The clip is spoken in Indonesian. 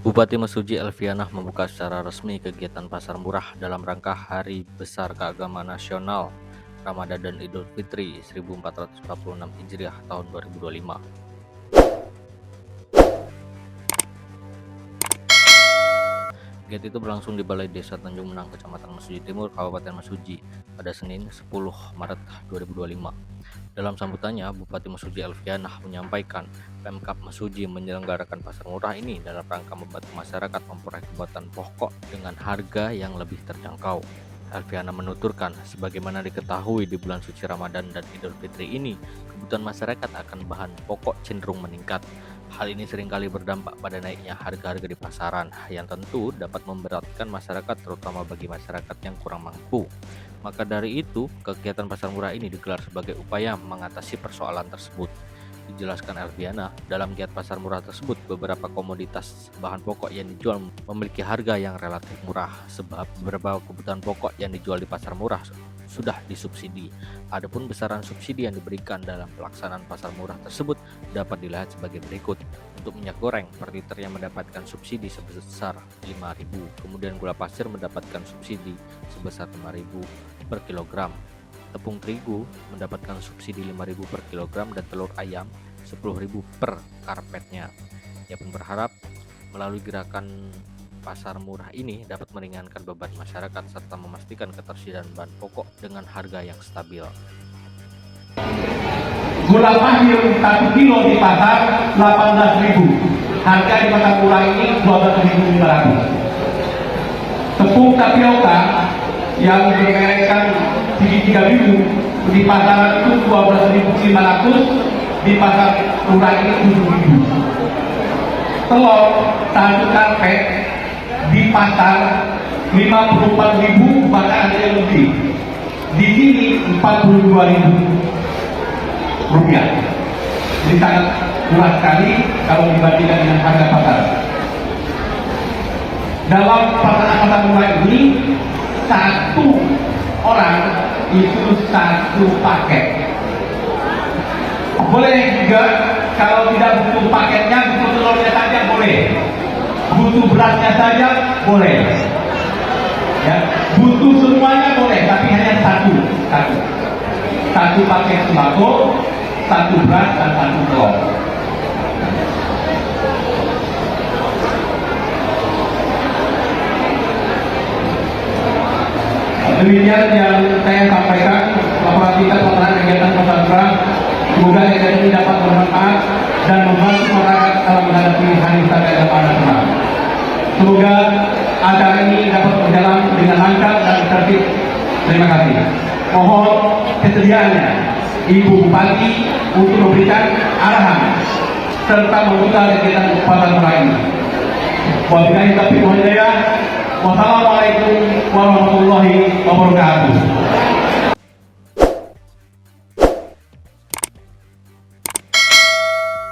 Bupati Mesuji Elvianah membuka secara resmi kegiatan pasar murah dalam rangka Hari Besar Keagamaan Nasional Ramadan dan Idul Fitri 1446 Hijriah tahun 2025. Kegiatan itu berlangsung di Balai Desa Tanjung Menang, Kecamatan Mesuji Timur, Kabupaten Mesuji pada Senin 10 Maret 2025. Dalam sambutannya, Bupati Mesuji Elvianah menyampaikan Pemkab Mesuji menyelenggarakan pasar murah ini dalam rangka membantu masyarakat memperoleh kebutuhan pokok dengan harga yang lebih terjangkau. Elvianah menuturkan, sebagaimana diketahui di bulan suci Ramadan dan Idul Fitri ini, kebutuhan masyarakat akan bahan pokok cenderung meningkat. Hal ini seringkali berdampak pada naiknya harga-harga di pasaran, yang tentu dapat memberatkan masyarakat, terutama bagi masyarakat yang kurang mampu. Maka dari itu, kegiatan pasar murah ini digelar sebagai upaya mengatasi persoalan tersebut. Dijelaskan Elvianah, dalam giat pasar murah tersebut, beberapa komoditas bahan pokok yang dijual memiliki harga yang relatif murah, sebab beberapa kebutuhan pokok yang dijual di pasar murah sudah disubsidi. Adapun besaran subsidi yang diberikan dalam pelaksanaan pasar murah tersebut dapat dilihat sebagai berikut. Untuk minyak goreng per liter yang mendapatkan subsidi sebesar 5.000, kemudian gula pasir mendapatkan subsidi sebesar 5.000 per kilogram. Tepung terigu mendapatkan subsidi 5.000 per kilogram dan telur ayam 10.000 per karpetnya. Ia pun berharap melalui gerakan pasar murah ini dapat meringankan beban masyarakat serta memastikan ketersediaan bahan pokok dengan harga yang stabil. Gula pasir 1 kilo di pasar 18.000. Harga di pasar murah ini 12.500. Tepung tapioka yang dimerekkan di 3.000 di pasaran itu 12.500, di pasar murah ini 7.000. Telur 1 karpet di pasar 54.000, bahkan ada yang lebih. Di sini 42.000 rupiah. Jadi sangat murah sekali kalau dibandingkan dengan harga pasar. Dalam pasar murah ini, satu orang itu satu paket. Boleh juga kalau tidak butuh paketnya, butuh telurnya saja boleh, butuh berasnya saja boleh, ya, butuh semuanya boleh, tapi hanya satu paket sembako, satu beras dan satu telur. Demikian yang saya sampaikan, laporan kita tentang kegiatan pasar murah. Semoga kegiatan ini dapat bermanfaat dan membantu masyarakat dalam menghadapi Hari Besar Keagamaan Nasional. Semoga acara ini dapat berjalan dengan lancar dan tertib. Terima kasih. Mohon kesediaannya Ibu Bupati untuk memberikan arahan serta membuka kegiatan pasar murah ini. Wabillahi taufiq wal hidayah. Wassalamualaikum warahmatullahi wabarakatuh.